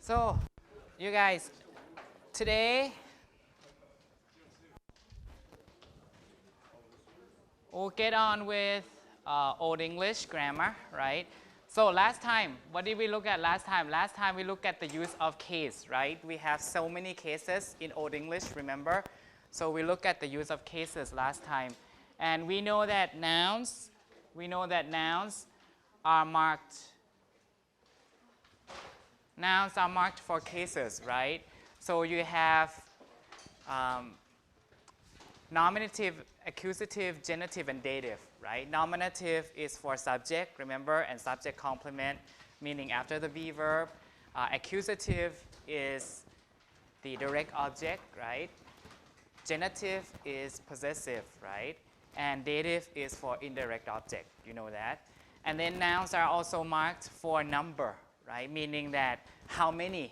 So, you guys, today we'll get on with Old English grammar, right? So last time, what did we look at last time? Last time we looked at the use of case, right? We have so many cases in Old English, remember? So we looked at the use of cases last time. And we know that nouns are marked. Nouns are marked for cases, right? So you have nominative, accusative, genitive, and dative, right? Nominative is for subject, remember, and subject complement, meaning after the be verb. Accusative is the direct object, right? Genitive is possessive, right? And dative is for indirect object, you know that. And then nouns are also marked for number, right? Meaning that how many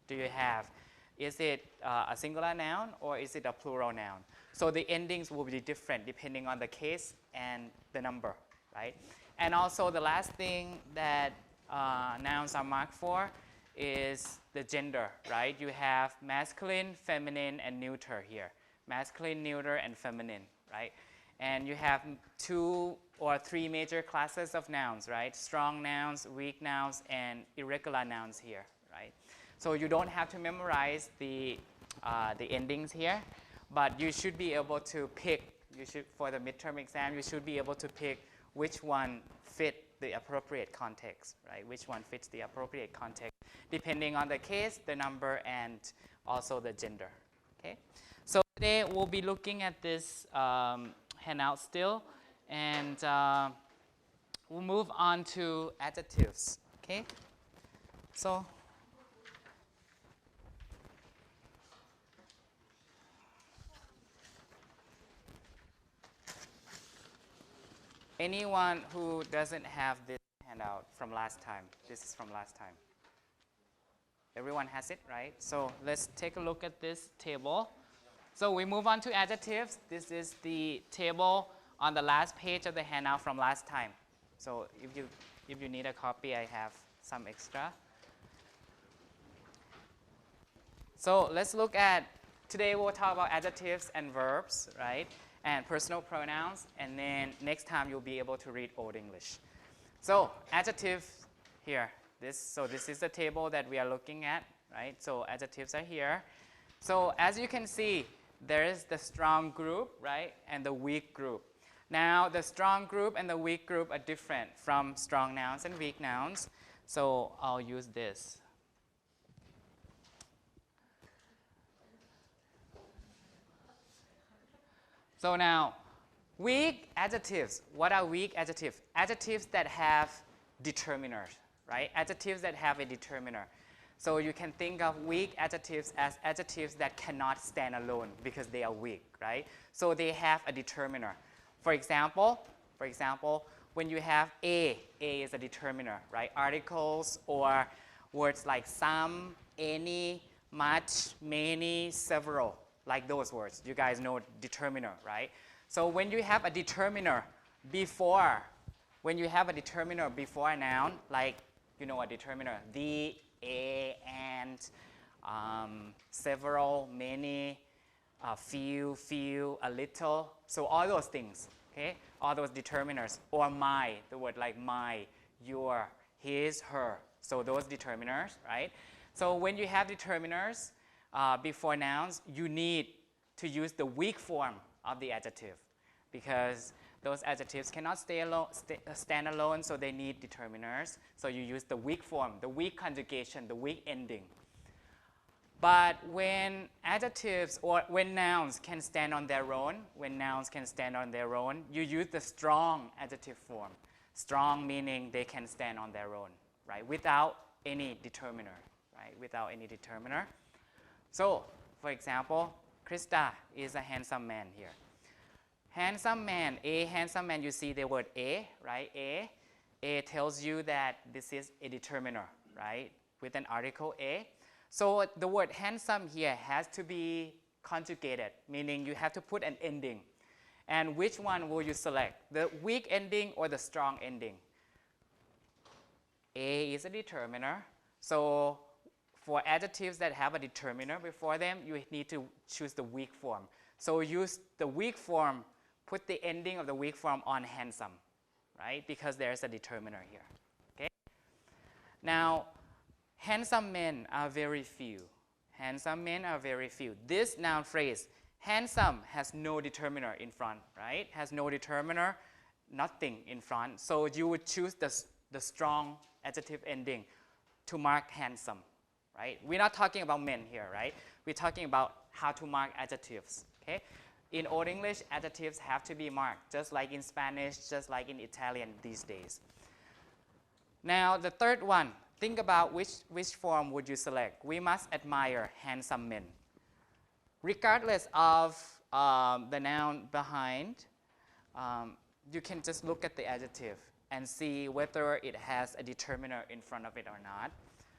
do you have? Is it a singular noun or is it a plural noun? So the endings will be different depending on the case and the number, right? And also the last thing that nouns are marked for is the gender, right? You have masculine, feminine, and neuter here. Masculine, neuter, and feminine, right? And you have 2 or 3 major classes of nouns, right? Strong nouns, weak nouns, and irregular nouns here, right? So you don't have to memorize the endings here, but you should be able to pick, for the midterm exam, you should be able to pick which one fit the appropriate context, right? Which one fits the appropriate context, depending on the case, the number, and also the gender, okay? So today we'll be looking at this handout still, and we'll move on to adjectives, okay? So anyone who doesn't have this handout from last time, this is from last time. Everyone has it, right? So let's take a look at this table. So we move on to adjectives. This is the table on the last page of the handout from last time. So if you need a copy, I have some extra. So let's look at, today we'll talk about adjectives and verbs, right? And personal pronouns, and then next time you'll be able to read Old English. So adjective here, this is the table that we are looking at, right? So adjectives are here. So as you can see, there is the strong group, right, and the weak group. Now the strong group and the weak group are different from strong nouns and weak nouns. So I'll use this. So now, weak adjectives. What are weak adjectives? Adjectives that have determiners, right? Adjectives that have a determiner. So you can think of weak adjectives as adjectives that cannot stand alone because they are weak, right? So they have a determiner. For example, when you have a is a determiner, right? Articles or words like some, any, much, many, several. Like those words, you guys know determiner, right? So when you have a determiner before, a noun, like, you know, a determiner, the, a, and, several, many, few, a little, so all those things, okay? All those determiners, or my, the word like my, your, his, her, so those determiners, right? So when you have determiners, before nouns, you need to use the weak form of the adjective because those adjectives cannot stand alone, so they need determiners. So you use the weak form, the weak conjugation, the weak ending. But when adjectives or when nouns can stand on their own, you use the strong adjective form. Strong meaning they can stand on their own, right? Without any determiner, right? Without any determiner. So, for example, Krista is a handsome man here. Handsome man, you see the word a, right? A tells you that this is a determiner, right? With an article a. So the word handsome here has to be conjugated, meaning you have to put an ending. And which one will you select? The weak ending or the strong ending? A is a determiner. So for adjectives that have a determiner before them, you need to choose the weak form. So use the weak form, put the ending of the weak form on handsome, right? Because there's a determiner here, okay? Now, handsome men are very few. Handsome men are very few. This noun phrase, handsome, has no determiner in front, right? Has no determiner, nothing in front. So you would choose the strong adjective ending to mark handsome, right? We're not talking about men here, right? We're talking about how to mark adjectives, okay? In Old English, adjectives have to be marked, just like in Spanish, just like in Italian these days. Now, the third one, think about which form would you select. We must admire handsome men. Regardless of the noun behind, you can just look at the adjective and see whether it has a determiner in front of it or not.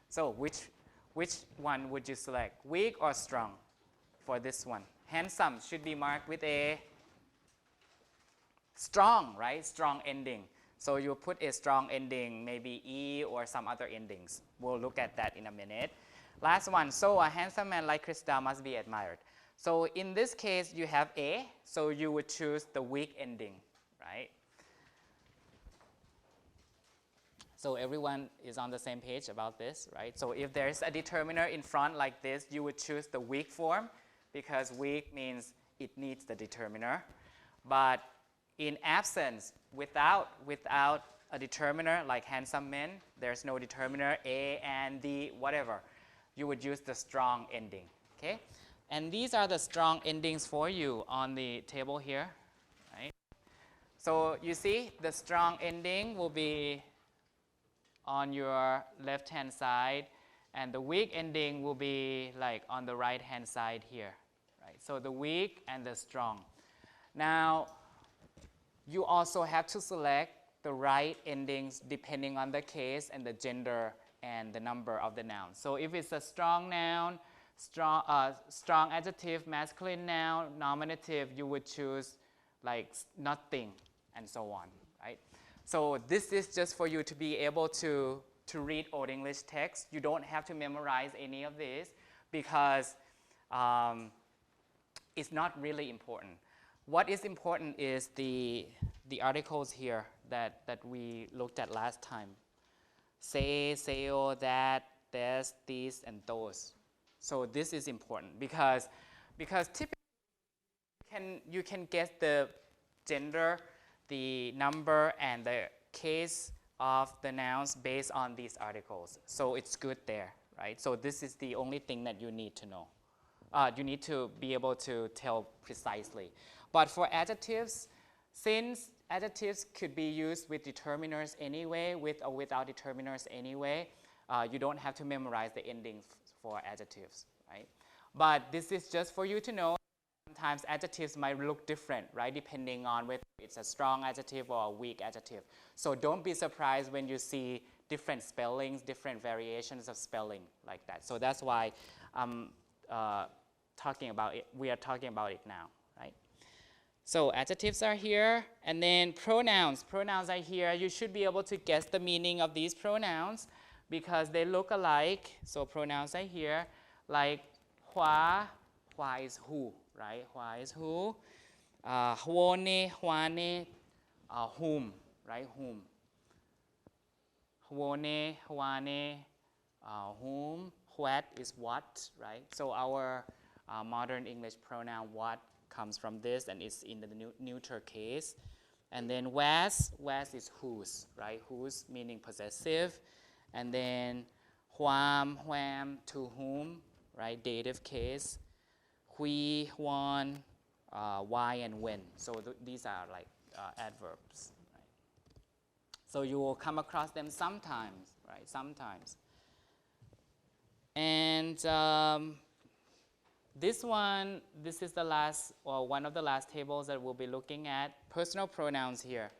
So which one would you select, weak or strong for this one? Handsome should be marked with a strong, right? Strong ending. So you put a strong ending, maybe E or some other endings. We'll look at that in a minute. Last one, so a handsome man like Krista must be admired. So in this case, you have A, so you would choose the weak ending, right? So everyone is on the same page about this, right? So if there's a determiner in front like this, you would choose the weak form because weak means it needs the determiner. But in absence, without a determiner like handsome men, there's no determiner, A and D, whatever. You would use the strong ending, okay? And these are the strong endings for you on the table here, right? So you see, the strong ending will be on your left-hand side, and the weak ending will be like on the right-hand side here, right? So the weak and the strong. Now, you also have to select the right endings depending on the case and the gender and the number of the noun. So if it's a strong noun, strong adjective, masculine noun, nominative, you would choose like nothing and so on, right? So this is just for you to be able to read Old English text. You don't have to memorize any of this because it's not really important. What is important is the articles here that we looked at last time. Say, sayo, that, this, these, and those. So this is important because typically you can guess the gender, the number, and the case of the nouns based on these articles. So it's good there, right? So this is the only thing that you need to know. You need to be able to tell precisely. But for adjectives, since adjectives could be used with determiners anyway, with or without determiners anyway, you don't have to memorize the endings for adjectives, right? But this is just for you to know. Sometimes adjectives might look different, right, depending on whether it's a strong adjective or a weak adjective. So don't be surprised when you see different spellings, different variations of spelling like that. So that's why talking about it, we are talking about it now, right? So adjectives are here, and then pronouns. Pronouns are here. You should be able to guess the meaning of these pronouns because they look alike. So pronouns are here, like hua is who, right? Hua is who. Huone, huane, whom, right? Whom. Huone, huane, whom. What is what, right? So our modern English pronoun what comes from this, and it's in the neuter case. And then was is whose, right? Whose meaning possessive. And then wham, to whom, right? Dative case. Hui, one, why, and when. So these are like adverbs, right? So you will come across them sometimes, right? Sometimes. And this is the last, or one of the last tables that we'll be looking at, personal pronouns here.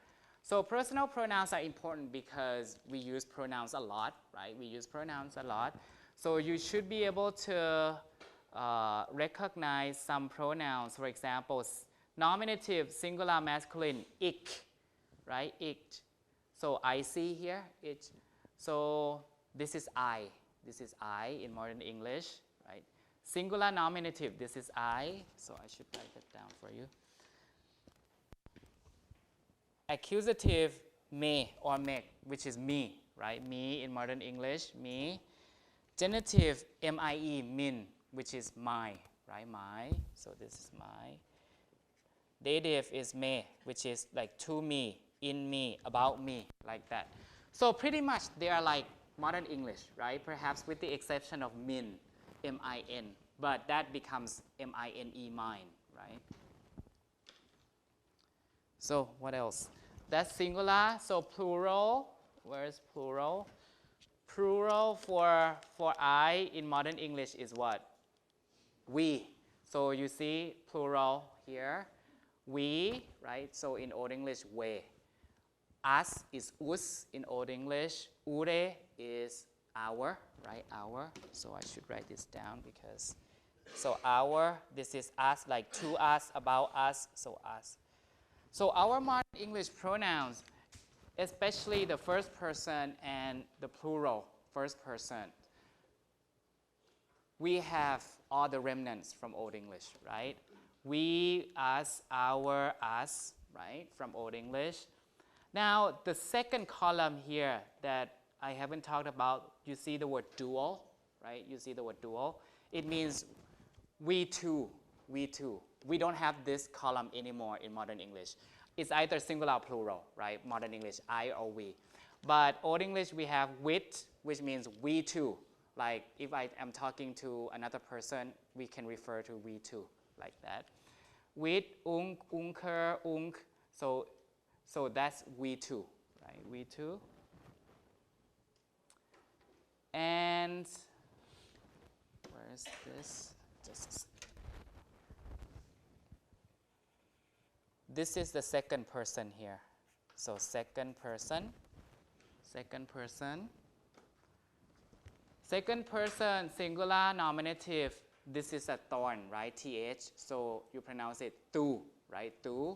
So personal pronouns are important because we use pronouns a lot, right? We use pronouns a lot. So you should be able to recognize some pronouns. For example, nominative, singular, masculine, ich, right? Ich. So I see here, ich. So this is I, This is I in modern English, right? Singular nominative, this is I, so I should write that down for you. Accusative, me or make, which is me, right? Me in modern English, me. Genitive, M-I-E, min, which is my, right? My, so this is my. Dative is me, which is like to me, in me, about me, like that. So pretty much they are like modern English, right? Perhaps with the exception of min, M-I-N, but that becomes M-I-N-E, mine, right? So what else? That's singular, so plural, where is plural? Plural for I in modern English is what? We. So you see plural here, we, right? So in Old English, we. Us is us in Old English, ure is our, right? Our. So I should write this down because, so our, this is us, like to us, about us, so us. So our modern English pronouns, especially the first person and the plural first person, we have all the remnants from Old English, right? We, us, our, us, right, from Old English. Now, the second column here that I haven't talked about, you see the word dual, right? You see the word dual. It means we too, we too. We don't have this column anymore in modern English. It's either singular or plural, right? Modern English, I or we. But Old English, we have with, which means we too. Like if I am talking to another person, we can refer to we too, like that. With, unker, unk, so that's we too, right? We too. And where is this? Just a second. This is the second person here. So second person, second person. Second person, singular nominative. This is a thorn, right? TH. So you pronounce it tu, right? Tu.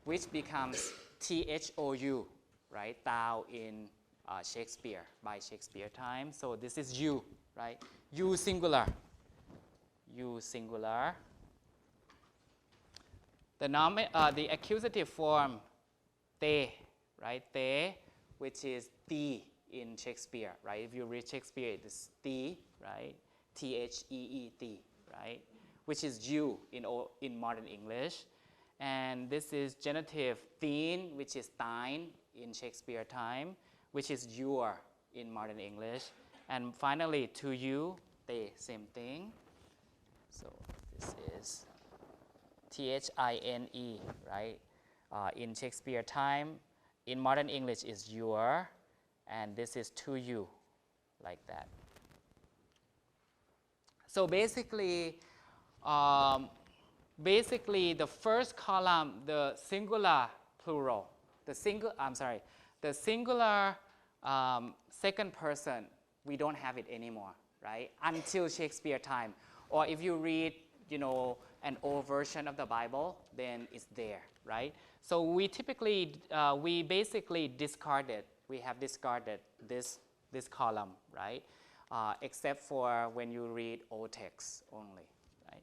Which becomes THOU, right? Thou in Shakespeare, by Shakespeare time. So this is you, right? You singular. You singular. The accusative form, te, right? Te, which is the in Shakespeare, right? If you read Shakespeare, it is the, right? T-H-E-E-T, right? Which is you in modern English. And this is genitive, thine, which is thine in Shakespeare time, which is your in modern English. And finally, to you, te, same thing. So this is T-H-I-N-E, right? In Shakespeare time, in modern English is your, and this is to you, like that. So basically, the first column, the singular plural, the singular second person, we don't have it anymore, right? Until Shakespeare time, or if you read, an old version of the Bible, then it's there, right? So we typically, we basically discarded. We have discarded this column, right? Except for when you read old texts only, right?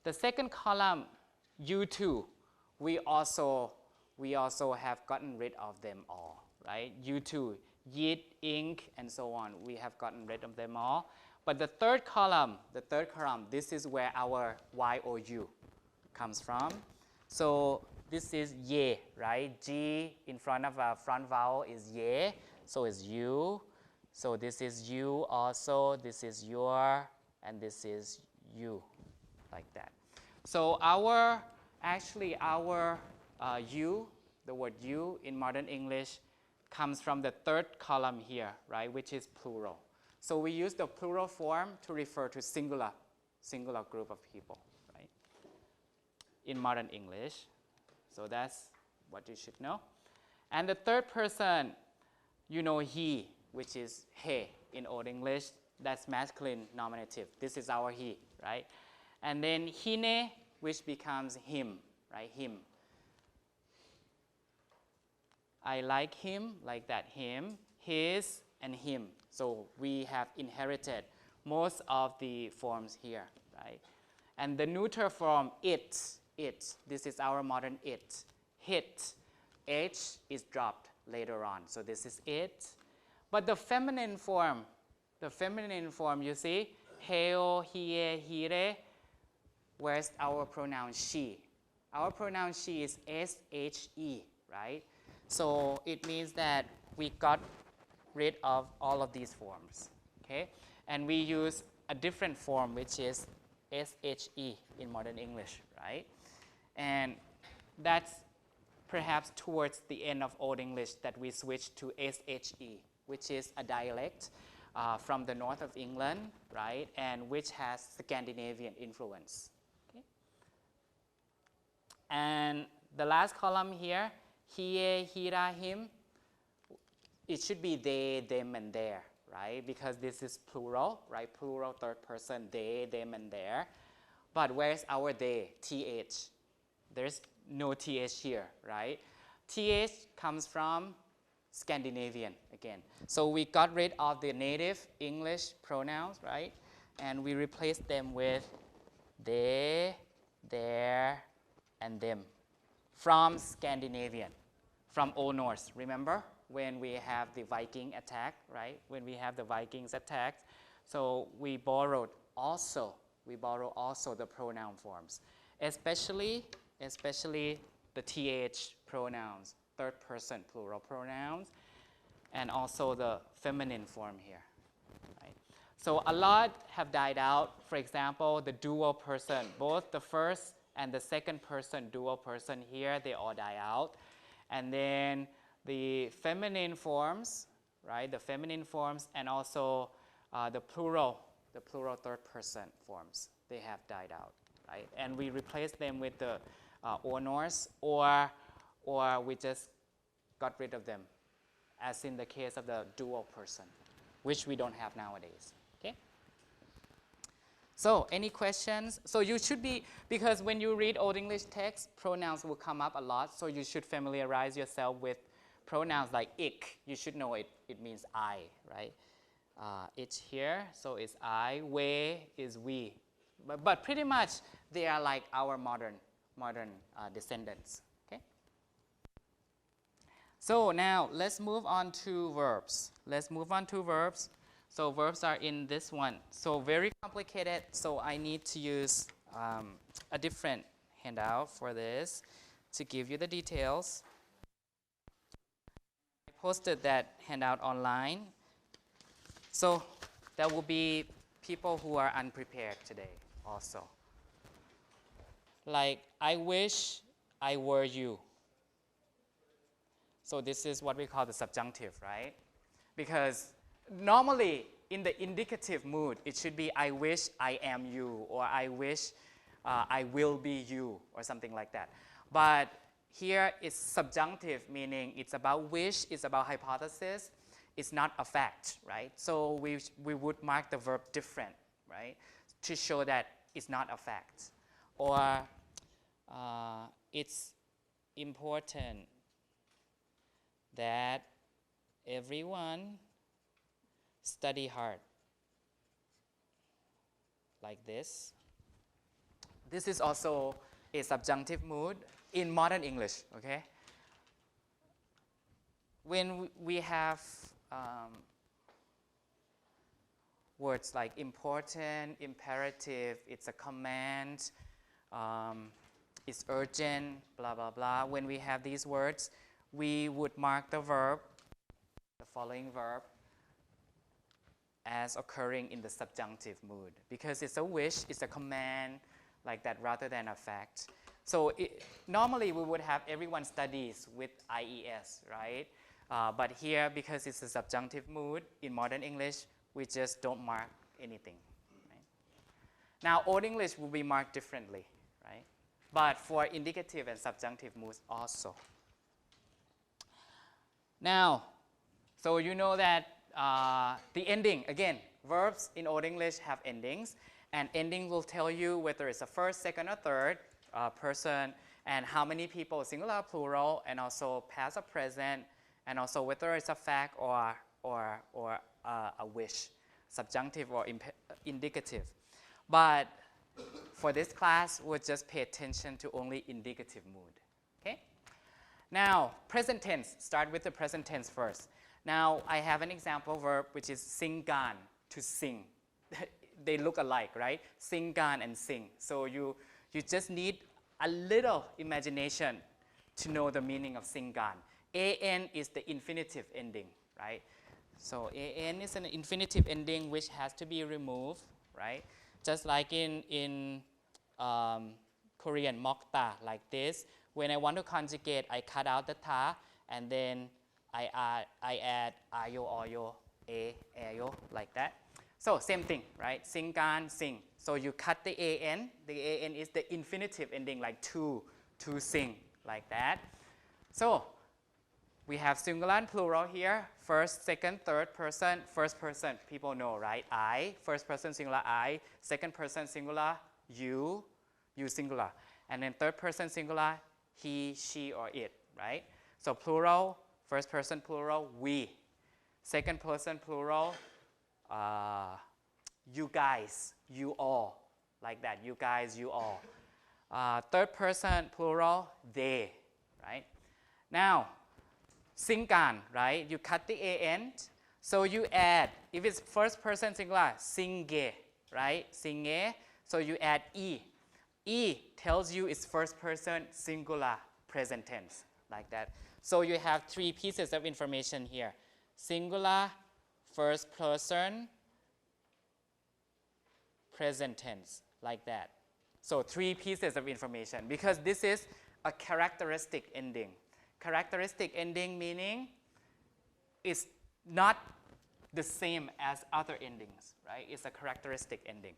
The second column, you too, we also have gotten rid of them all, right? You too, yit, ink, and so on. We have gotten rid of them all. But the third column, this is where our Y-O-U comes from. So this is ye, right? G in front of a front vowel is ye, so it's you. So this is you also, this is your, and this is you, like that. So our you, the word you in modern English comes from the third column here, right, which is plural. So we use the plural form to refer to singular group of people, right, in modern English. So that's what you should know. And the third person, he, which is he in Old English, that's masculine nominative. This is our he, right? And then hine, which becomes him, right? Him. I like him, like that, him. His, and him. So we have inherited most of the forms here, right? And the neuter form, it, this is our modern it. Hit, H is dropped later on. So this is it. But the feminine form, you see, heo, hie, hire, where's our pronoun she? Our pronoun she is S-H-E, right? So it means that we got rid of all of these forms, okay? And we use a different form, which is S-H-E in modern English, right? And that's perhaps towards the end of Old English that we switched to S-H-E, which is a dialect from the north of England, right? And which has Scandinavian influence, okay? And the last column here, hie, hira, him, it should be they, them, and their, right? Because this is plural, right? Plural, third person, they, them, and their. But where's our they, th? There's no th here, right? Th comes from Scandinavian again. So we got rid of the native English pronouns, right? And we replaced them with they, their, and them from Scandinavian, from Old Norse. Remember when we have the Viking attack, right? When we have the Vikings attack, so we borrowed also the pronoun forms, especially the th pronouns, third person plural pronouns, and also the feminine form here, right? So a lot have died out. For example, the dual person, both the first and the second person dual person here, they all die out. And then the feminine forms, right? The feminine forms and also the plural third person forms, they have died out, right? And we replace them with the Old Norse, or we just got rid of them, as in the case of the dual person, which we don't have nowadays, okay? So any questions? So you should be, because when you read Old English text, pronouns will come up a lot, so you should familiarize yourself with pronouns like ich. You should know it means I, right? It's here, so it's I. We is we. But pretty much they are like our modern descendants, okay? So now let's move on to verbs. So verbs are in this one. So very complicated, so I need to use a different handout for this to give you the details. I posted that handout online. So there will be people who are unprepared today also. Like, I wish I were you. So this is what we call the subjunctive, right? Because normally in the indicative mood, it should be I wish I am you, or I wish I will be you, or something like that. But here it's subjunctive, meaning it's about wish, it's about hypothesis, it's not a fact, right? So we would mark the verb different, right? To show that it's not a fact. Or it's important that everyone study hard, like this. This is also a subjunctive mood in modern English, okay? When we have words like important, imperative, it's a command, it's urgent, blah, blah, blah. When we have these words, we would mark the verb, the following verb, as occurring in the subjunctive mood, because it's a wish, it's a command, like that, rather than a fact. So normally we would have everyone studies with IES, right? But here, because it's a subjunctive mood in modern English, we just don't mark anything, right? Now, Old English will be marked differently, right? But for indicative and subjunctive moods also. Now, so you know that the ending, again, verbs in Old English have endings, and ending will tell you whether it's a first, second, or third person, and how many people, singular, plural, and also past or present, and also whether it's a fact or or a wish, subjunctive or indicative. But for this class, we'll just pay attention to only indicative mood. Okay? Now, present tense. Start with the present tense first. Now, I have an example verb which is singan, to sing. They look alike, right? Singan and sing. So you just need a little imagination to know the meaning of singan. An is the infinitive ending, right? So an is an infinitive ending which has to be removed, right? Just like in Korean, mokta, like this. When I want to conjugate, I cut out the ta, and then I add ayo, oyo, ayo, like that. So same thing, right? Singan, sing. So you cut the an. The an is the infinitive ending, like to sing, like that. So we have singular and plural here. First, second, third person. First person, people know, right? I. First person singular, I. Second person singular, you singular. And then third person singular, he, she, or it, right? So plural, first person plural, we. Second person plural, you guys, you all, like that. You guys, you all. Third person plural, they, right? Now, singan, right? You cut the an, so you add, if it's first person singular, singe, right? Singe, so you add e. E tells you it's first person singular present tense, like that. So you have three pieces of information here. Singular, first person, present tense, like that. So three pieces of information, because this is a characteristic ending. Characteristic ending meaning it's not the same as other endings, right? It's a characteristic ending.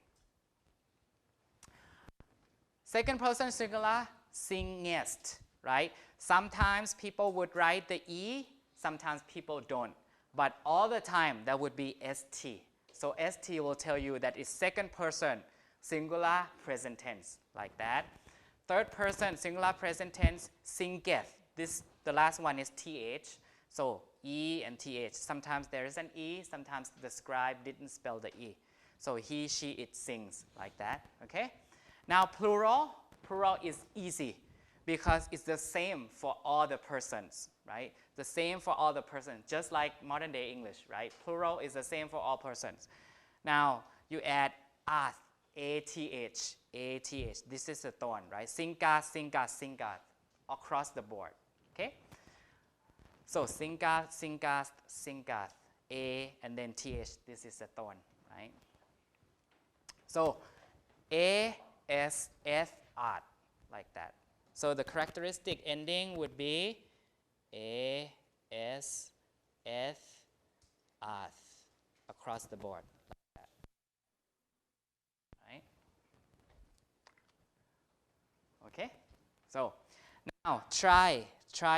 Second person singular, singest, right? Sometimes people would write the e, sometimes people don't. But all the time, that would be st. So st will tell you that it's second person singular present tense, like that. Third person singular present tense, singeth. The last one is th. So e and th. Sometimes there is an e, sometimes the scribe didn't spell the e. So he, she, it sings, like that, okay? Now plural is easy because it's the same for all the persons, right? The same for all the persons, just like modern day English, right? Plural is the same for all persons. Now you add ath, A-T-H, A-T-H. This is a thorn, right? Singa, singa, singa, across the board, okay? So singa, singas, singath, A, and then T-H. This is a thorn, right? So A, S, F, art, like that. So the characteristic ending would be A, S, F, art, across the board, like that. Right? Okay? So now try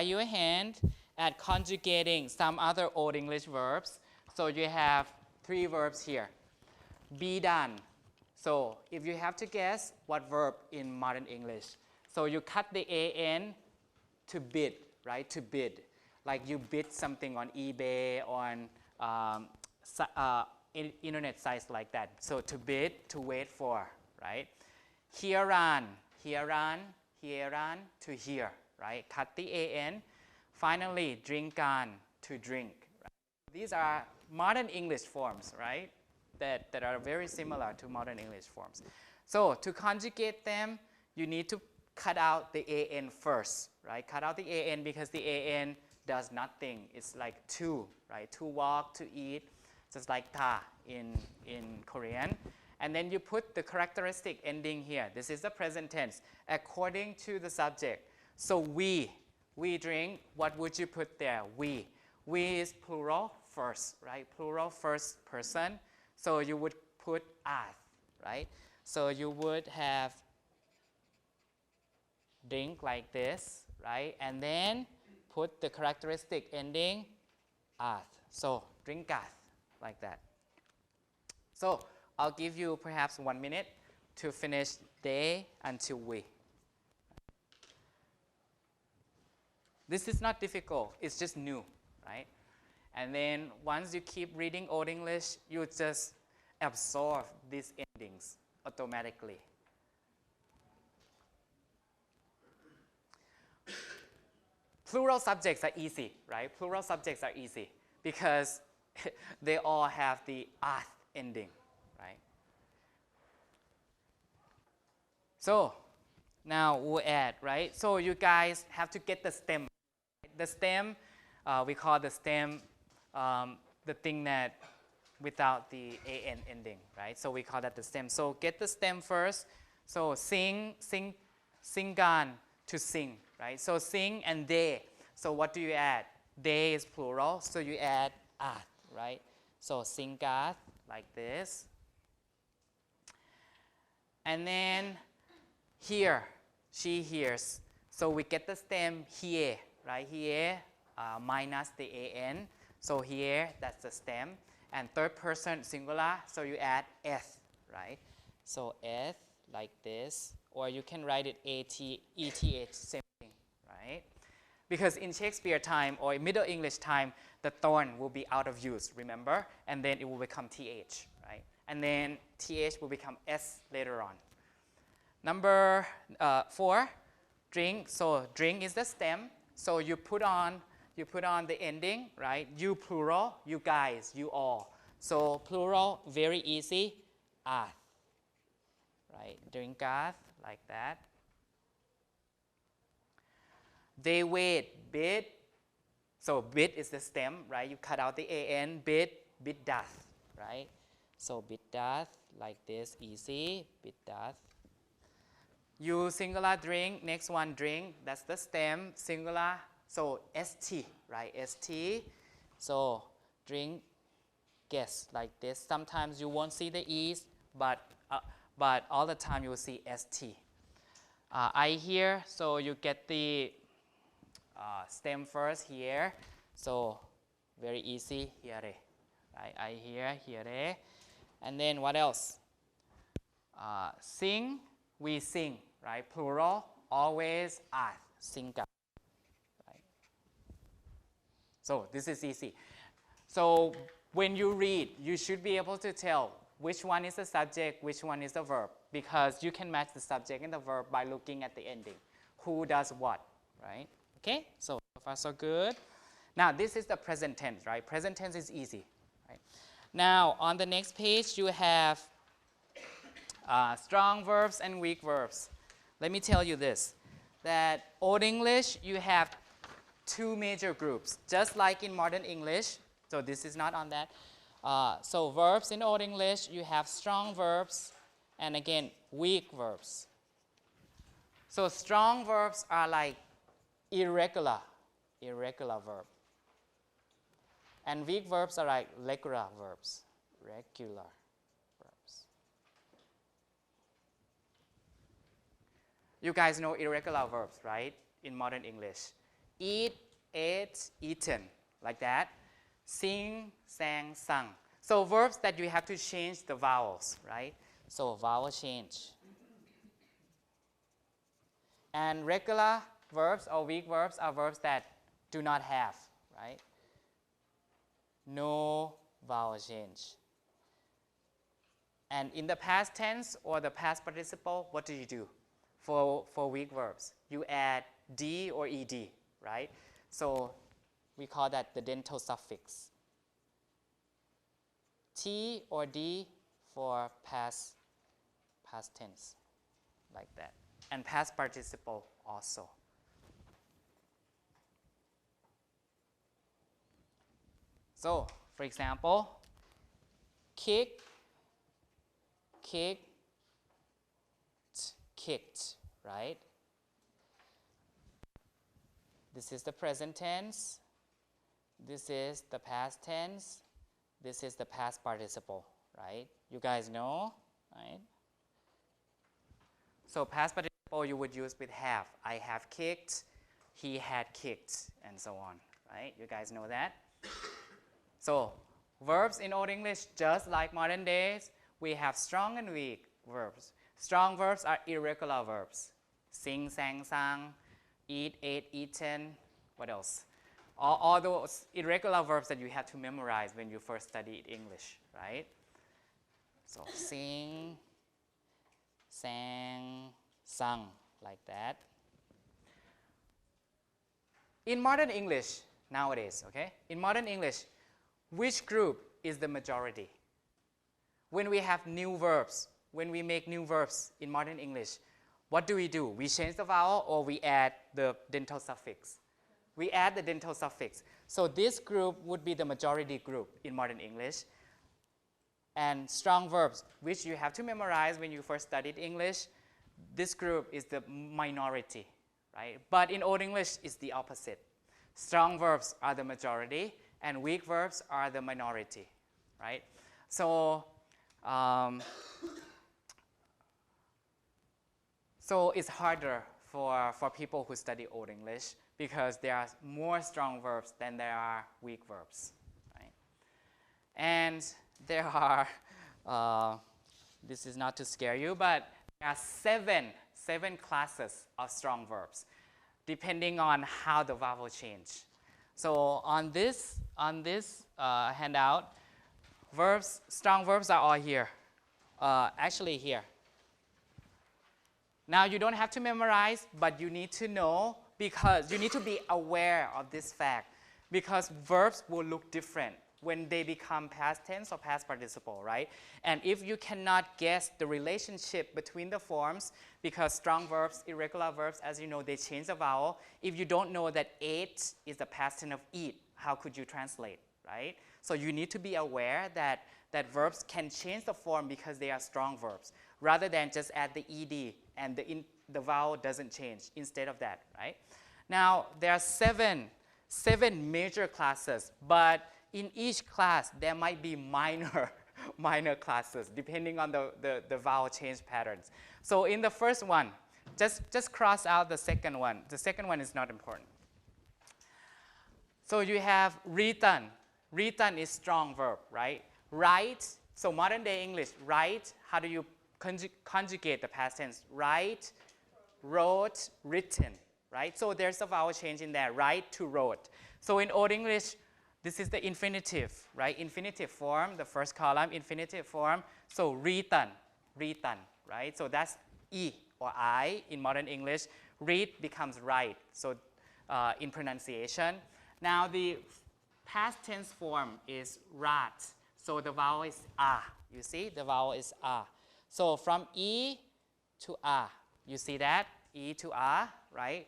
your hand at conjugating some other Old English verbs. So you have three verbs here. Be done. So if you have to guess what verb in modern English, so you cut the an to bid, right? To bid. Like you bid something on eBay, on internet sites like that. So to bid, to wait for, right? Hieran, to hear, right? Cut the an. Finally, drinkan, to drink. Right? These are modern English forms, right? That are very similar to modern English forms. So to conjugate them, you need to cut out the an first, right? Cut out the an because the an does nothing. It's like to, right? To walk, to eat, just like ta in Korean. And then you put the characteristic ending here. This is the present tense, according to the subject. So we drink, what would you put there? We is plural first, right? Plural first person. So you would put ath, right? So you would have drink like this, right? And then put the characteristic ending ath. So drinkath, like that. So I'll give you perhaps 1 minute to finish they until we. This is not difficult, it's just new, right? And then once you keep reading Old English, you just absorb these endings automatically. Plural subjects are easy, right? Plural subjects are easy because they all have the "ath" ending, right? So now we'll add, right? So you guys have to get the stem. The stem, we call the stem the thing that without the an ending, right? So we call that the stem. So get the stem first. So singan, to sing, right? So sing and they. So what do you add? They is plural, so you add ath, right? So singath, like this. And then hear, she hears. So we get the stem hear, right? Hear minus the an. So here, that's the stem. And third person singular, so you add eth, right? So eth, like this. Or you can write it eth, same thing, right? Because in Shakespeare time or in Middle English time, the thorn will be out of use, remember? And then it will become th, right? And then th will become s later on. Number 4, drink. So drink is the stem. So you put on the ending, right? You plural, you guys, you all. So plural, very easy, ath, right? Drinkath, like that. They wait, bid. So bid is the stem, right? You cut out the an, bid doth, right? So bid doth, like this, easy, bid doth. You singular drink, next one drink, that's the stem, singular. So st, right? St. So drink, guess, like this. Sometimes you won't see the e's, but all the time you will see st. I hear, so you get the stem first here. So very easy, here, right? I hear, here. And then what else? Sing, we sing, right? Plural, always ath, singa. So this is easy. So when you read, you should be able to tell which one is the subject, which one is the verb, because you can match the subject and the verb by looking at the ending. Who does what, right? Okay, so far so good. Now this is the present tense, right? Present tense is easy, right? Now on the next page you have strong verbs and weak verbs. Let me tell you this, that Old English you have 2 major groups, just like in modern English. So this is not on that. So verbs in Old English, you have strong verbs and again, weak verbs. So strong verbs are like irregular verb. And weak verbs are like regular verbs, You guys know irregular verbs, right? In modern English. Eat, ate, eaten, like that. Sing, sang, sung. So verbs that you have to change the vowels, right? So vowel change. And regular verbs or weak verbs are verbs that do not have, right? No vowel change. And in the past tense or the past participle, what do you do? For weak verbs, you add d or ed, right? So we call that the dental suffix. T or d for past tense, like that. And past participle also. So, for example, kick, kicked, kicked, right? This is the present tense. This is the past tense. This is the past participle, right? You guys know, right? So past participle you would use with have. I have kicked, he had kicked, and so on, right? You guys know that? So verbs in Old English, just like modern days, we have strong and weak verbs. Strong verbs are irregular verbs. Sing, sang, sang, eat, ate, eaten. What else? all those irregular verbs that you have to memorize when you first studied English, right? So sing, sang, sung, like that. In modern English nowadays, okay? In modern English, which group is the majority? When we have new verbs, when we make new verbs in modern English, what do? We change the vowel or we add the dental suffix? We add the dental suffix. So this group would be the majority group in modern English. And strong verbs, which you have to memorize when you first studied English, this group is the minority, right? But in Old English, it's the opposite. Strong verbs are the majority, and weak verbs are the minority, right? So, so it's harder for people who study Old English because there are more strong verbs than there are weak verbs, right? And there are, this is not to scare you, but there are seven classes of strong verbs, depending on how the vowel change. So on this handout, strong verbs are all here, actually here. Now you don't have to memorize, but you need to know because you need to be aware of this fact because verbs will look different when they become past tense or past participle, right? And if you cannot guess the relationship between the forms, because strong verbs, irregular verbs, as you know, they change the vowel. If you don't know that ate is the past tense of eat, how could you translate, right? So you need to be aware that verbs can change the form because they are strong verbs, rather than just add the ed and the vowel doesn't change instead of that, right? Now, there are seven major classes, but in each class, there might be minor classes depending on the vowel change patterns. So in the first one, just cross out the second one. The second one is not important. So you have written. Written is strong verb, right? Write, so modern day English, write, how do you conjugate the past tense? Write, wrote, written, right? So there's a vowel change in there, write to wrote. So in Old English, this is the infinitive, right? Infinitive form, the first column, infinitive form. So written, right? So that's E or I in modern English. Read becomes write, so in pronunciation. Now the past tense form is rat. So the vowel is A. You see, the vowel is A. So from E to A, you see that? E to A, right?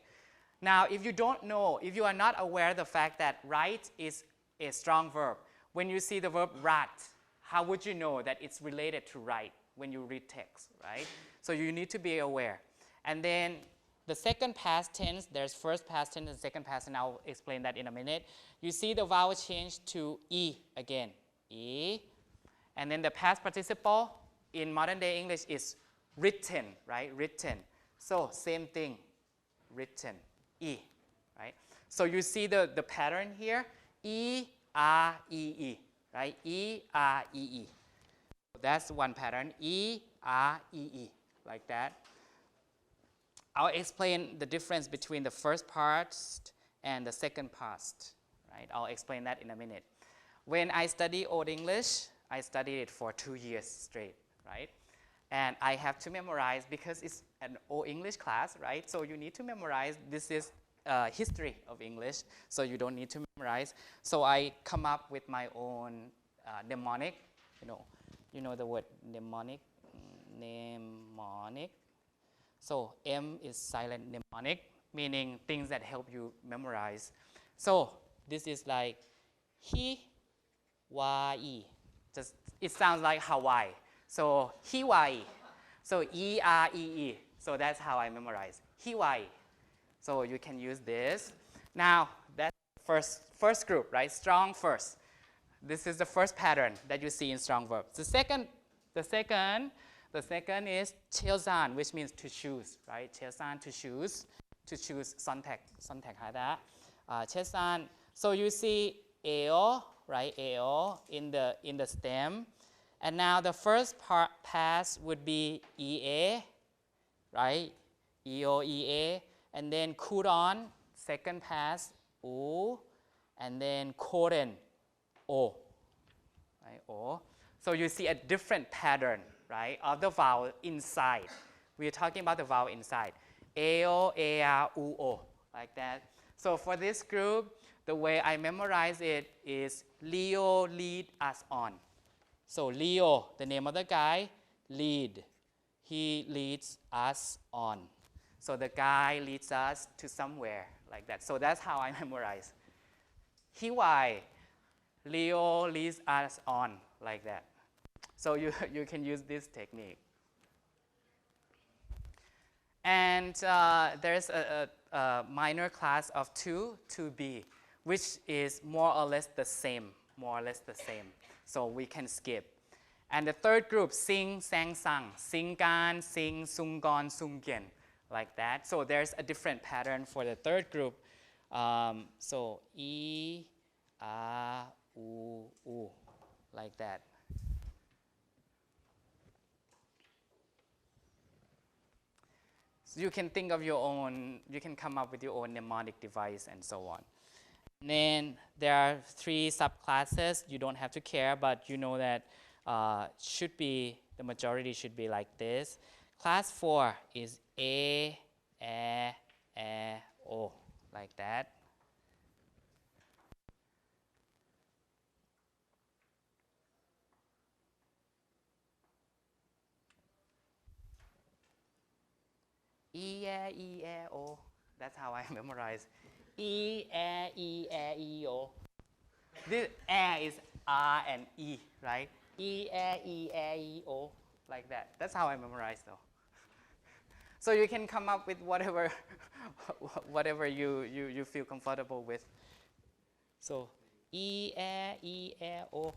Now, if you don't know, if you are not aware of the fact that write is a strong verb, when you see the verb rat, how would you know that it's related to write when you read text, right? So you need to be aware. And then the second past tense, there's first past tense and second past tense. I'll explain that in a minute. You see the vowel change to E again, E. And then the past participle in modern day English is written, right? Written. So same thing, written, E, right? So you see the pattern here, E, R, E, E, right? E, R, E, E. That's one pattern, E, R, E, E, like that. I'll explain the difference between the first part and the second part, right? I'll explain that in a minute. When I study Old English, I studied it for 2 years straight, right? And I have to memorize because it's an Old English class, right? So you need to memorize. This is history of English, so you don't need to memorize. So I come up with my own mnemonic. You know the word mnemonic? Mnemonic. So M is silent mnemonic, meaning things that help you memorize. So this is like Hawaii. Just it sounds like Hawaii. So Hawaii. So E-R-E-E. So that's how I memorize. Hawaii. So you can use this. Now that's first group, right? Strong first. This is the first pattern that you see in strong verbs. The second is cheosan, which means to choose, right? Cheosan, to choose, sontak, hada. Cheosan. So you see eo, right? Eo in the stem, and now the first pass would be ea, right? Eo, ea, and then kuron, second pass u, and then colon, O, right, O. So you see a different pattern, right, of the vowel inside. We're talking about the vowel inside. A-O, A-R, U-O, like that. So for this group, the way I memorize it is Leo lead us on. So Leo, the name of the guy, lead. He leads us on. So the guy leads us to somewhere, like that. So that's how I memorize. HistoryofTheEnglish, Leo leads us on, like that. So you can use this technique. And there's a minor class of 2, 2B, which is more or less the same, So we can skip. And the third group, sing, sang, sang, sing gan, sing, sung gon, sung gen, like that. So there's a different pattern for the third group. So E, A, U, U, like that. So you can think of your own, you can come up with your own mnemonic device and so on. And then there are 3 subclasses. You don't have to care, but you know that should be, the majority should be like this. Class 4 is A, O, like that. E, O. That's how I memorize. E, O. This is R and E, right? E, O, like that. That's how I memorize, though. So you can come up with whatever, whatever you feel comfortable with. So E, O.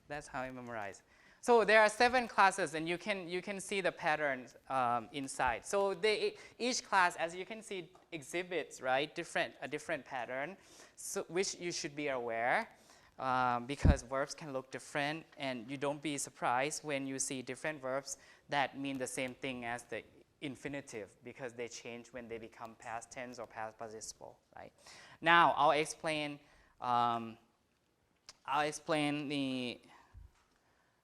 That's how I memorize. So there are 7 classes, and you can see the patterns inside. So each class, as you can see, exhibits, right, a different pattern, so which you should be aware, because verbs can look different, and you don't be surprised when you see different verbs that mean the same thing as the infinitive, because they change when they become past tense or past participle, right? Now I'll explain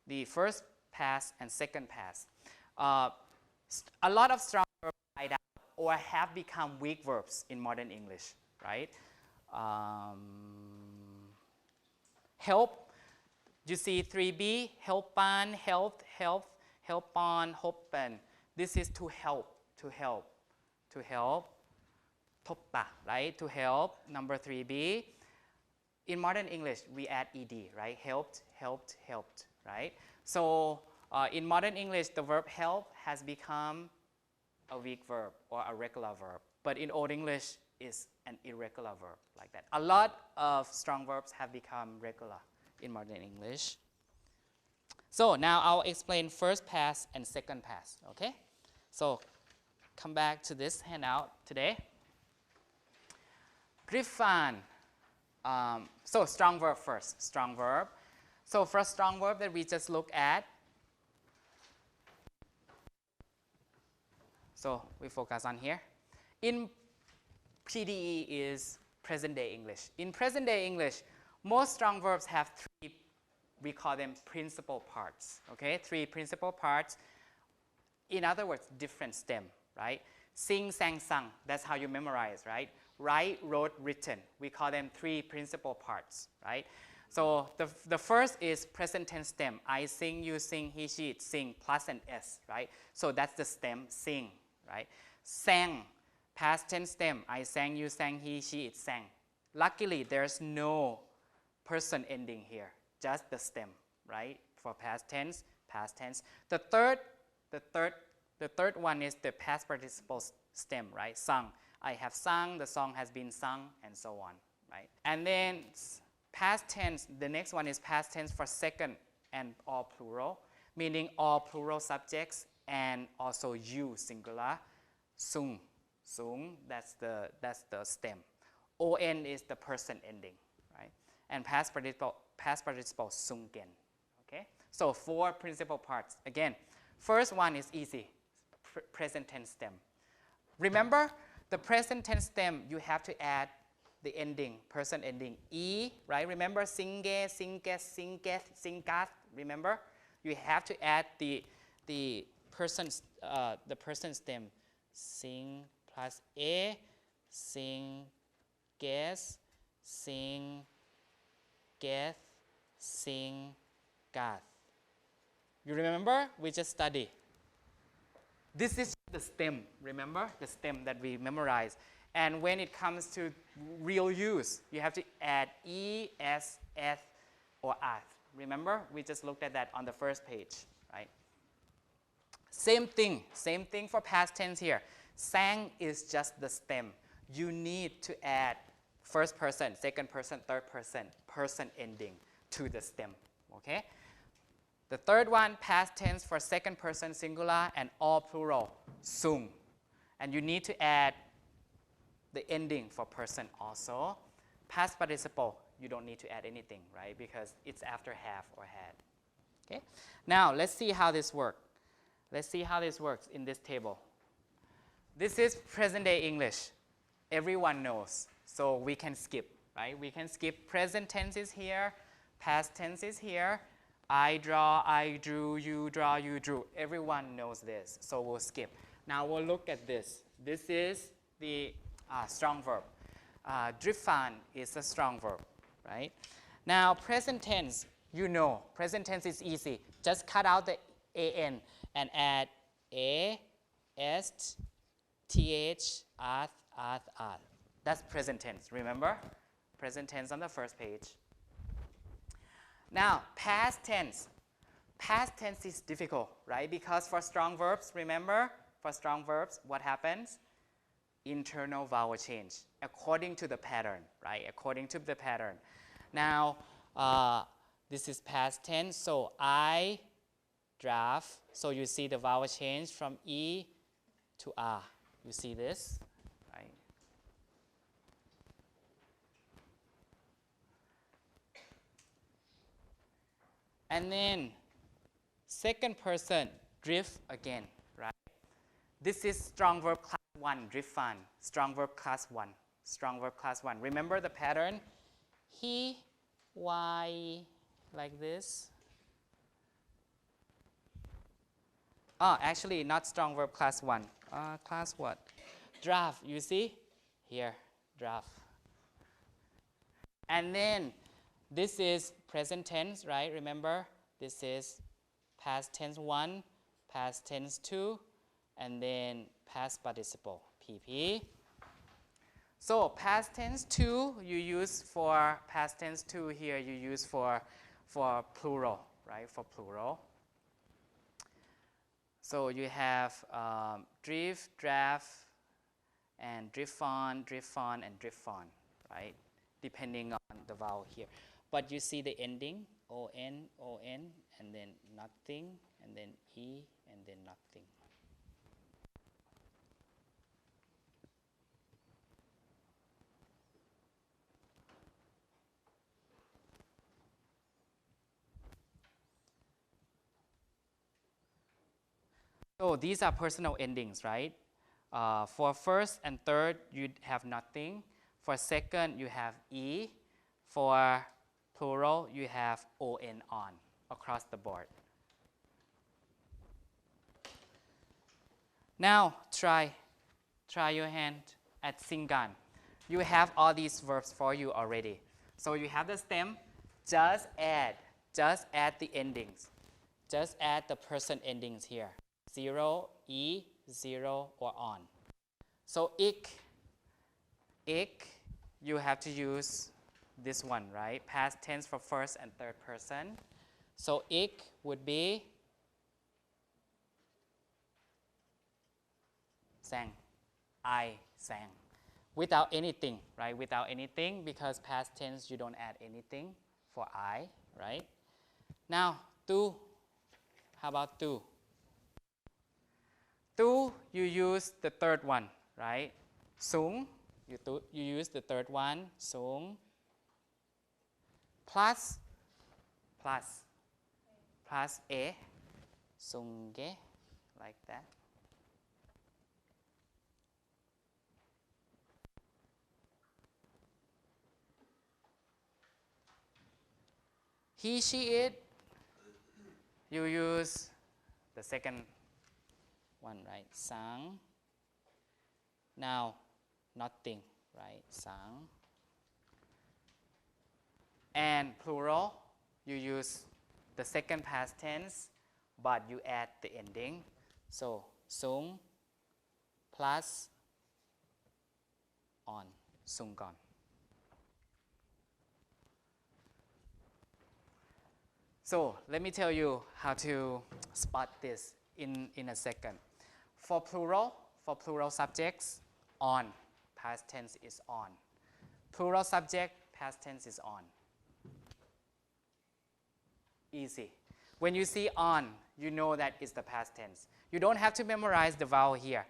the first past and second past. A lot of strong verbs died out or have become weak verbs in modern English, right? Help, you see 3B, helpan, helped, helpon, hoppen. This is to help. Toppa, right? To help, number 3B. In modern English, we add ed, right? Helped, right? So in modern English, the verb help has become a weak verb or a regular verb. But in Old English, it's an irregular verb, like that. A lot of strong verbs have become regular in modern English. So now I'll explain first past and second past, okay? So come back to this handout today. Griffan. So strong verb first, strong verb. So first strong verb that we just look at. So we focus on here. In PDE is present day English. In present day English, most strong verbs have 3, we call them principal parts, okay? 3 principal parts. In other words, different stem, right? Sing, sang, sung, that's how you memorize, right? Write, wrote, written. We call them 3 principal parts, right? So the first is present tense stem. I sing, you sing, he, she, it sing, plus an S, right? So that's the stem, sing, right? Sang, past tense stem. I sang, you sang, he, she, it sang. Luckily, there's no person ending here, just the stem, right? For past tense, past tense. The third one is the past participle stem, right? Sung. I have sung, the song has been sung, and so on, right? And then past tense, the next one is past tense for second and all plural, meaning all plural subjects and also you singular. Sung, that's the stem. On is the person ending, right? And past participle sungen, okay? So 4 principal parts. Again, first one is easy, present tense stem. Remember, the present tense stem, you have to add the ending, person ending. E, right? Remember, singe, singet, singet, singat, remember? You have to add the person's stem. Sing plus a, sing, guess, sing, get, sing, gath. You remember? We just studied. This is the stem, remember? The stem that we memorized. And when it comes to real use, you have to add e, s, eth, or ath. Remember? We just looked at that on the first page, right? Same thing for past tense here. Sang is just the stem. You need to add first person, second person, third person, person ending to the stem, okay? The third one, past tense for second person singular and all plural, sung. And you need to add the ending for person also. Past participle, you don't need to add anything, right? Because it's after have or had. Okay? Now, let's see how this works. Let's see how this works in this table. This is present day English. Everyone knows, so we can skip, right? We can skip. Present tense is here, past tense is here. I draw, I drew, you draw, you drew. Everyone knows this, so we'll skip. Now we'll look at this. This is the strong verb. Drifan is a strong verb, right? Now present tense, you know, present tense is easy. Just cut out the an and add a, est, th, ath, ath, ath. That's present tense, remember? Present tense on the first page. Now, past tense. Past tense is difficult, right? Because for strong verbs, remember, for strong verbs, what happens? Internal vowel change, according to the pattern, right? According to the pattern. Now, this is past tense, so I draft. So you see the vowel change from E to R. You see this, right? And then second person, drift again, right? This is strong verb class 1, drift fun. Strong verb class 1. Strong verb class 1. Remember the pattern? He, why, like this. Oh, actually, not strong verb class 1. Class what? Draft, you see? Here, draft. And then this is present tense, right? Remember, this is past tense 1, past tense 2, and then past participle, PP. So past tense 2, you use for past tense 2 here, you use for plural, right? For plural. So you have drift, draft, and drift on, and drift on, right? Depending on the vowel here. But you see the ending, O-N, O-N, and then nothing, and then E, and then nothing. So these are personal endings, right? For first and third, you have nothing. For second, you have E. For plural, you have on across the board. Now, try your hand at Singan. You have all these verbs for you already. So you have the stem, just add the endings. Just add the person endings here. 0, E, 0, or on. So ik, you have to use this one, right? Past tense for first and third person. So ik would be sang. I sang. Without anything, right? Without anything, because past tense you don't add anything for I, right? Now, tu. How about tu? Tu, you use the third one, right? Sung, you use the third one, sung. Plus a, sungge, like that. he, she, it, you use the second one, right? Sang. Now, nothing, right? Sang. And plural, you use the second past tense, but you add the ending. So, sung plus on, sunggon. So, let me tell you how to spot this in a second. For plural subjects, on, past tense is on. Plural subject, past tense is on. Easy. When you see on, you know that it's the past tense. You don't have to memorize the vowel here,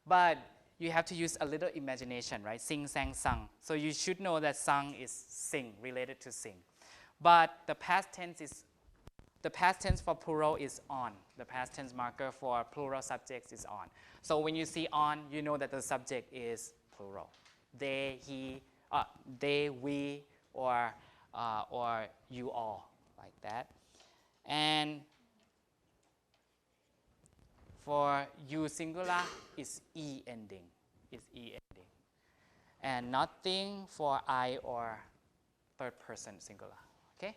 but you have to use a little imagination, right? Sing, sang, sung. So you should know that sung is sing, related to sing. But the past tense for plural is on. The past tense marker for plural subjects is on. So when you see on, you know that the subject is plural. They, he, they, we, or you all, like that. And for you singular, it's E ending. It's E ending. And nothing for I or third person singular. Okay?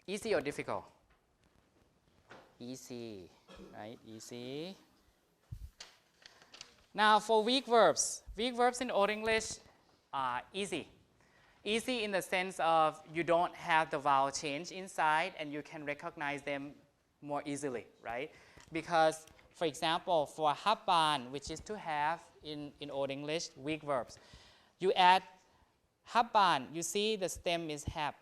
Easy or difficult? Easy, right? Easy. Now for weak verbs in Old English are easy. Easy in the sense of you don't have the vowel change inside and you can recognize them more easily, right? Because, for example, for habban, which is to have in Old English, weak verbs, you add habban, you see the stem is have,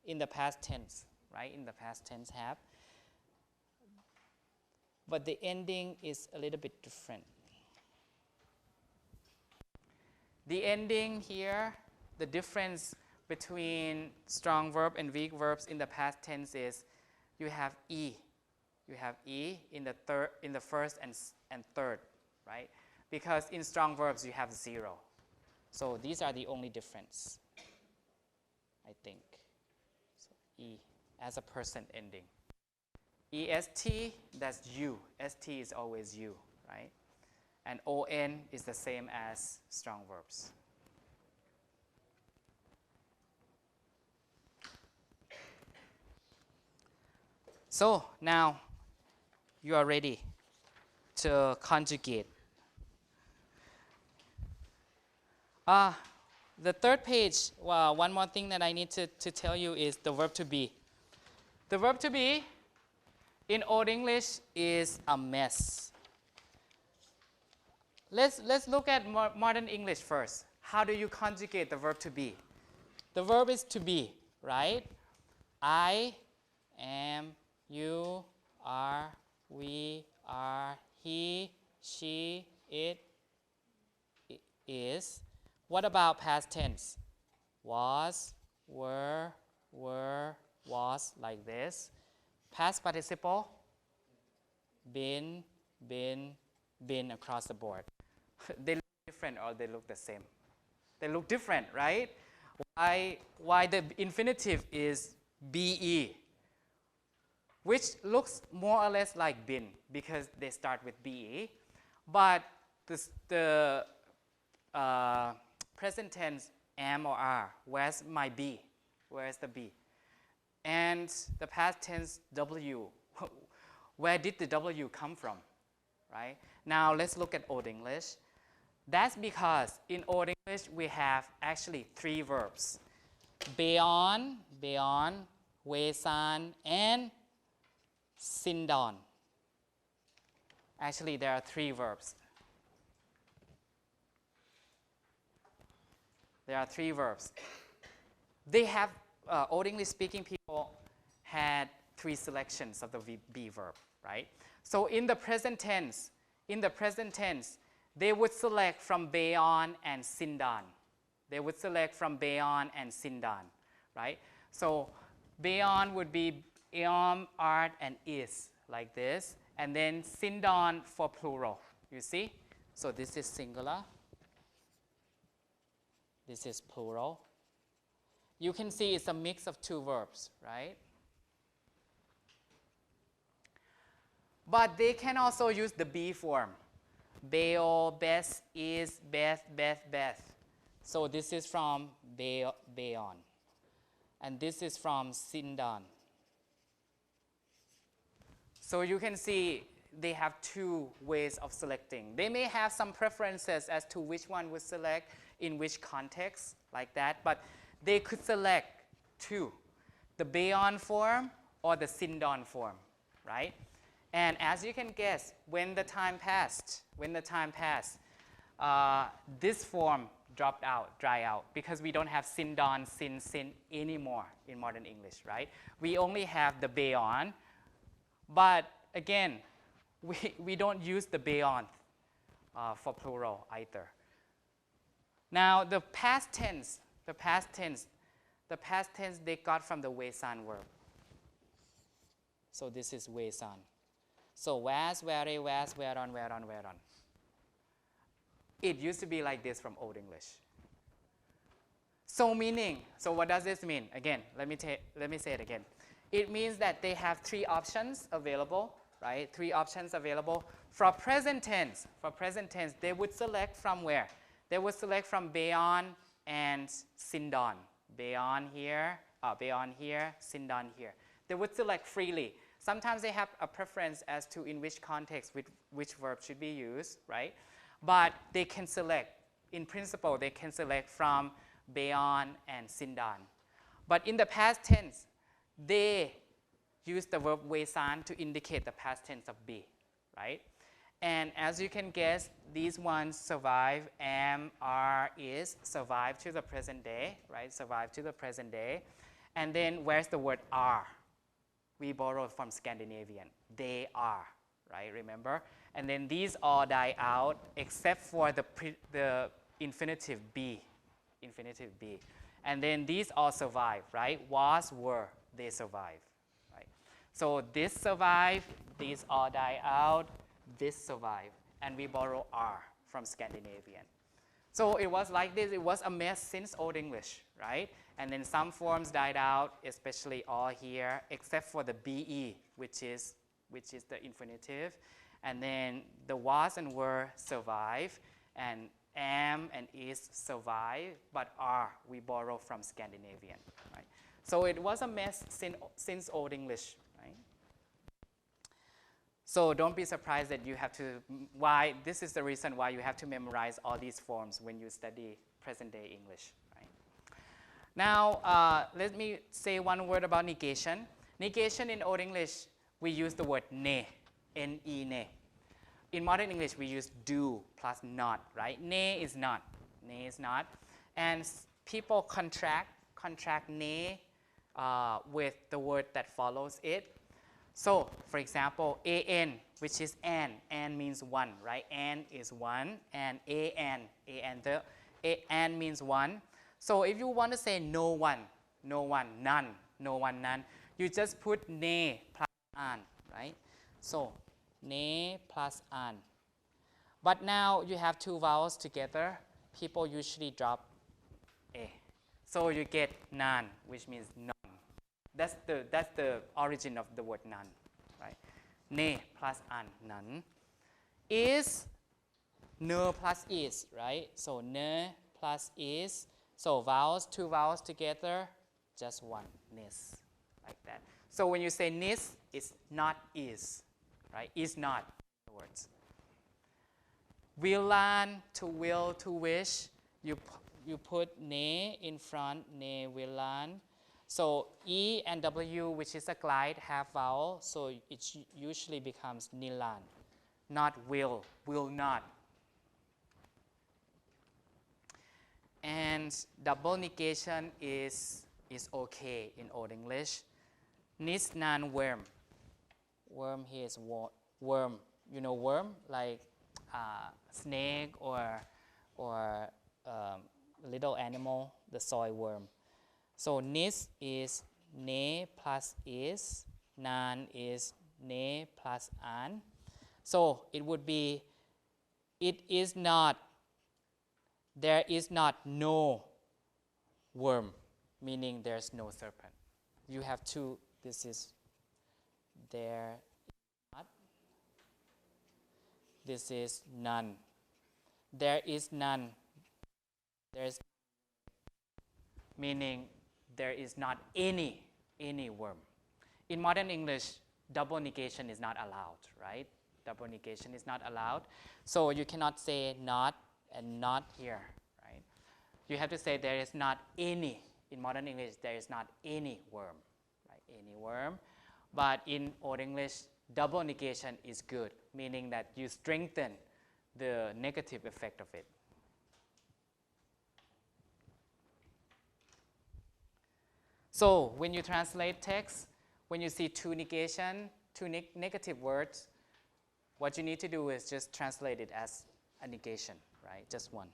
in the past tense, right? In the past tense have. But the ending is a little bit different. The ending here, the difference between strong verb and weak verbs in the past tense is you have E. You have E in the first and third, right? Because in strong verbs you have 0. So these are the only difference, I think. So E as a person ending. EST, that's you. ST is always you, right? And ON is the same as strong verbs. So now you are ready to conjugate. The third page, one more thing that I need to tell you is the verb to be. The verb to be in Old English is a mess. Let's look at modern English first. How do you conjugate the verb to be? The verb is to be, right? I am, you are, we are, he, she, it is. What about past tense? Was, were, was, like this. Past participle, been across the board. They look different or they look the same? They look different, right? Why the infinitive is be, which looks more or less like been because they start with be, but the present tense am or are, where's my be? Where's the be? And the past tense W, where did the W come from, right? Now let's look at Old English. That's because in Old English we have actually 3 verbs. Beon, Wesan, and Sindon. Actually there are 3 verbs. There are 3 verbs. They have, Old English speaking people had 3 selections of the be verb, right? So in the present tense, they would select from Beon and Sindon. They would select from Beon and Sindon, right? So Beon would be Eom, art, and is, like this. And then Sindon for plural, you see? So this is singular. This is plural. You can see it's a mix of two verbs, right? But they can also use the be form. Beo, bes, is, beth, beth, beth. So this is from beon. And this is from sindan. So you can see they have two ways of selecting. They may have some preferences as to which one would select in which context, like that, but they could select two, the beon form or the sindan form, right? And as you can guess, when the time passed, this form dropped out, dry out, because we don't have sindan, sin anymore in modern English, right? We only have the beon, but again, we don't use the beon for plural either. Now the past tense they got from the weisan verb. So this is weisan. So was, were, was, whereon, whereon, whereon. It used to be like this from Old English. So what does this mean? Again, let me say it again. It means that they have three options available, right? Three options available. For present tense, they would select from where? They would select from beon and sindan. Beon here, sindan here. They would select freely. Sometimes they have a preference as to in which context which verb should be used, right? But they can select, in principle, they can select from beon and sindan. But in the past tense, they use the verb weisan to indicate the past tense of be, right? And as you can guess, these ones survive, am, are, is, survive to the present day, right? Survive to the present day. And then where's the word are? We borrowed from Scandinavian. They are, right? Remember? And then these all die out except for the infinitive be. And then these all survive, right? Was, were, they survive, right? So this survive, these all die out, this survive, and we borrow are from Scandinavian. So it was like this. It was a mess since Old English, right? And then some forms died out, especially all here, except for the be, which is the infinitive. And then the was and were survive, and am and is survive, but are we borrow from Scandinavian, right? So it was a mess since Old English, right? So don't be surprised that you have to, this is the reason why you have to memorize all these forms when you study present-day English, right? Now, let me say one word about negation. Negation in Old English, we use the word ne, N-E, ne. In modern English, we use do plus not, right? Ne is not, And people contract ne with the word that follows it. So, for example, an, which is an means one, right? An is one, and an means one. So if you want to say no one, none, you just put ne plus an, right? So, ne plus an. But now you have two vowels together. People usually drop a. So you get none, which means none. That's the origin of the word none, right? Ne plus an, none. Is, ne plus is, right? So ne plus is. So vowels, two vowels together, just one, nis, like that. So when you say nis, it's not is, right? Is not the words. Willan, to will, to wish, you put ne in front, ne willan. So E and W, which is a glide, have vowel, so it usually becomes nilan, not will not. And double negation is okay in Old English. Nis nan worm. Worm here is worm. You know worm, like snake or little animal, the soil worm. So nis is ne plus is, nan is ne plus an. So it would be, it is not, there is not no worm, meaning there's no serpent. You have two. This is there not. This is none. There is none. There's meaning there is not any worm. In modern English, double negation is not allowed, right? Double negation is not allowed. So you cannot say not and not here, right? You have to say there is not any. In modern English, there is not any worm, right? Any worm. But in Old English, double negation is good, meaning that you strengthen the negative effect of it. So when you translate text, when you see two negative words, what you need to do is just translate it as a negation, right? Just one.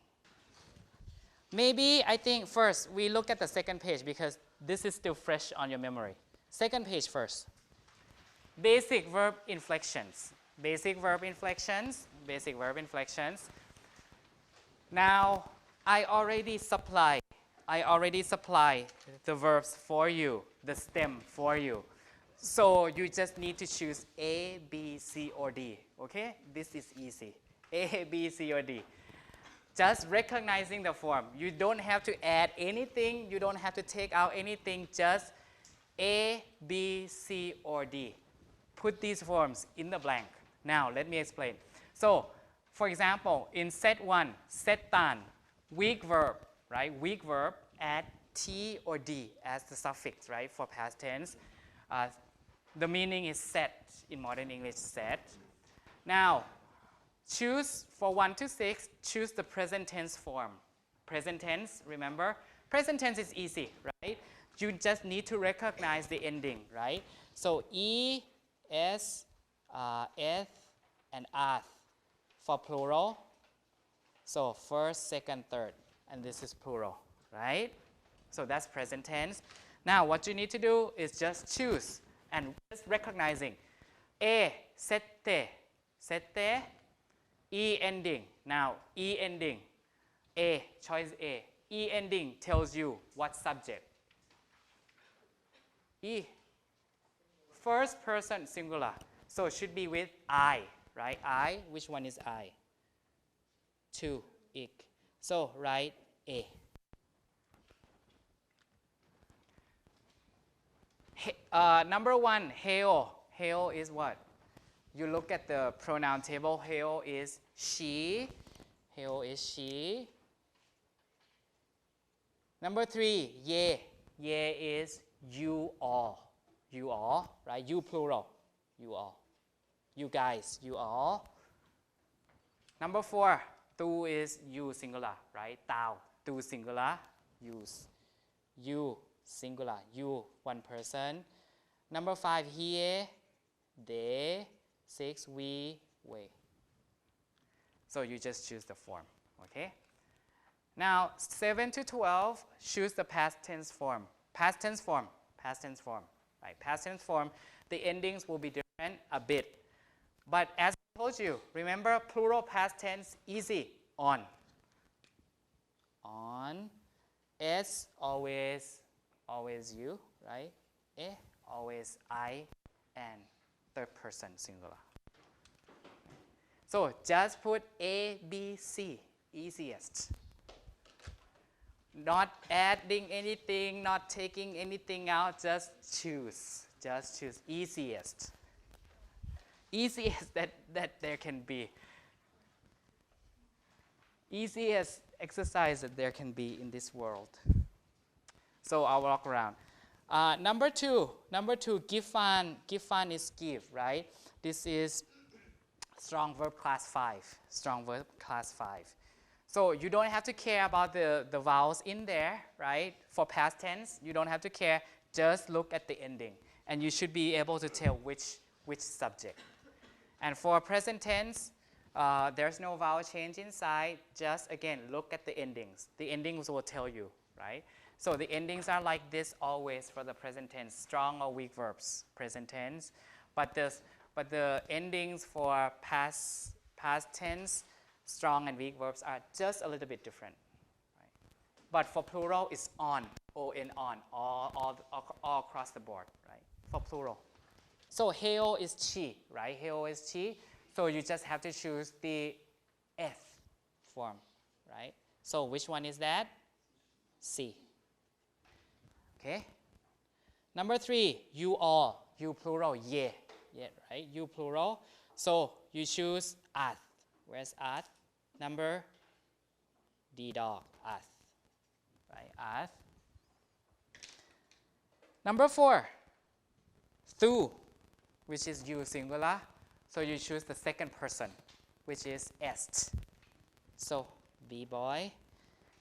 Maybe I think first we look at the second page because this is still fresh on your memory. Second page first. Basic verb inflections. Basic verb inflections. Basic verb inflections. Now I already supply the verbs for you, the stem for you. So you just need to choose A, B, C, or D, okay? This is easy. A, B, C, or D. Just recognizing the form. You don't have to add anything. You don't have to take out anything. Just A, B, C, or D. Put these forms in the blank. Now, let me explain. So, for example, in set 1, setan, weak verb, right? Weak verb, add T or D as the suffix, right? For past tense. The meaning is set, in modern English, set. Now, choose for 1 to 6, choose the present tense form. Present tense, remember? Present tense is easy, right? You just need to recognize the ending, right? So, E, S, Eth, and Ath for plural. So, first, second, third, and this is plural, right? So, that's present tense. Now, what you need to do is just choose and just recognizing. A, sette, sette, E ending. Now, E ending. A, choice A. E ending tells you what subject. E, first person singular. So it should be with I, right? I, which one is I? 2, ik. So write A. Number 1, hail. Hail is what? You look at the pronoun table. Hail is she. Hail is she. Number 3, ye. Ye is you all. You all, right? You plural. You all. You guys, you all. Number 4, tu is you singular, right? Tao, tu singular. Use. You singular. You, one person. Number 5, he, they. 6, we, we. So you just choose the form, okay? Now, 7 to 12, choose the past tense form. Past tense form, past tense form, right? Past tense form, the endings will be different a bit. But as I told you, remember plural past tense, easy, on. On. S, always you, right? E, always I, and third person singular. So just put A, B, C, easiest. Not adding anything, not taking anything out, just choose. Just choose easiest. Easiest that there can be. Easiest exercise that there can be in this world. So I'll walk around. Number two, gifan. Gifan is give, right? This is strong verb class 5. Strong verb class 5. So you don't have to care about the vowels in there, right? For past tense, you don't have to care. Just look at the ending. And you should be able to tell which subject. And for present tense, there's no vowel change inside. Just, again, look at the endings. The endings will tell you, right? So the endings are like this always for the present tense, strong or weak verbs, present tense. But the endings for past tense, strong and weak verbs are just a little bit different. Right? But for plural, it's on, O-N, on, all across the board, right? For plural. So Heo is she, right? Heo is she. So you just have to choose the F form, right? So which one is that? C. Okay. Number 3, you all, you plural, yeah, right? You plural. So you choose us. Where's us? Number D dog, us, right? Us. Number 4, thu, which is you singular. So you choose the second person, which is est. So B boy.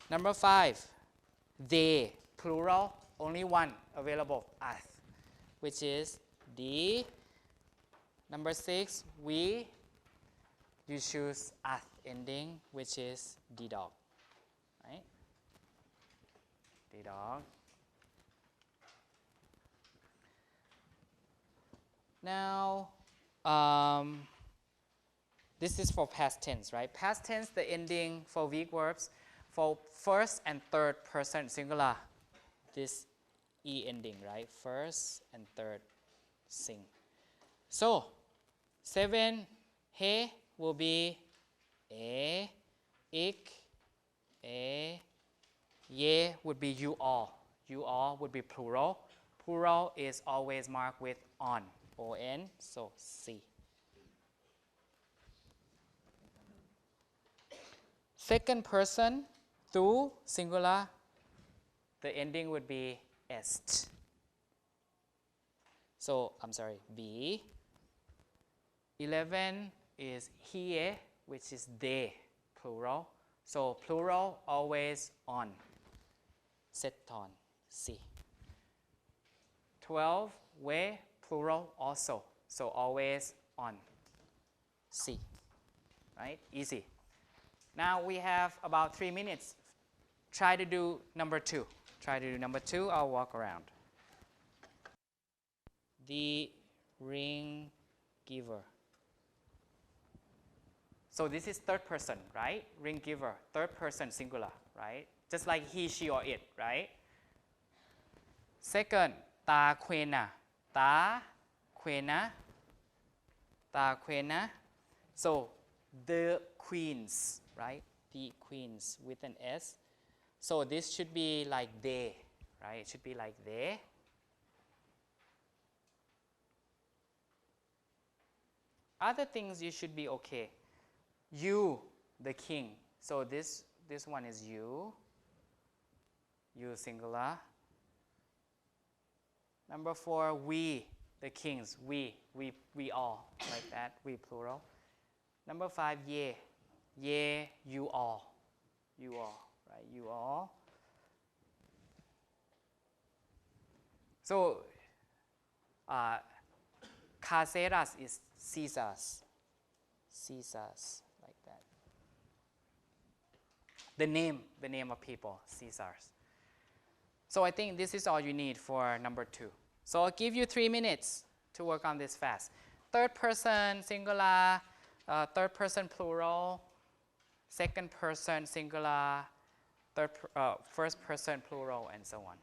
Number 5, they, plural, only one available, us, which is D. Number 6, we, you choose us ending, which is D dog, right? D dog. Now, this is for past tense, right? Past tense, the ending for weak verbs, for first and third person singular, this E ending, right? First and third sing. So, 7, he will be a, ik, a, ye would be you all. You all would be plural. Plural is always marked with on, O-N, so C. Second person, thu, singular, the ending would be est. So, I'm sorry, B. 11 is hie, which is they, plural. So, plural always on, seton, C. 12, we, plural also. So, always on, C. Right? Easy. Now we have about 3 minutes. Try to do number 2. Try to do number 2. I'll walk around. The ring giver. So this is third person, right? Ring giver, third person singular, right? Just like he, she, or it, right? Second, ta quena. Ta quena. Ta quena. So the queens, right? The queens with an S. So this should be like they, right? It should be like they. Other things you should be okay. You, the king. So this one is you. You singular. Number 4, we, the kings. We all, like that. We plural. Number 5, ye. Ye, you all. You all, right? You all. So, caseras is Caesars. Caesars, like that. The name of people, Caesars. So I think this is all you need for number 2. So I'll give you 3 minutes to work on this fast. Third person singular, third person plural, second person singular, first person plural, and so on.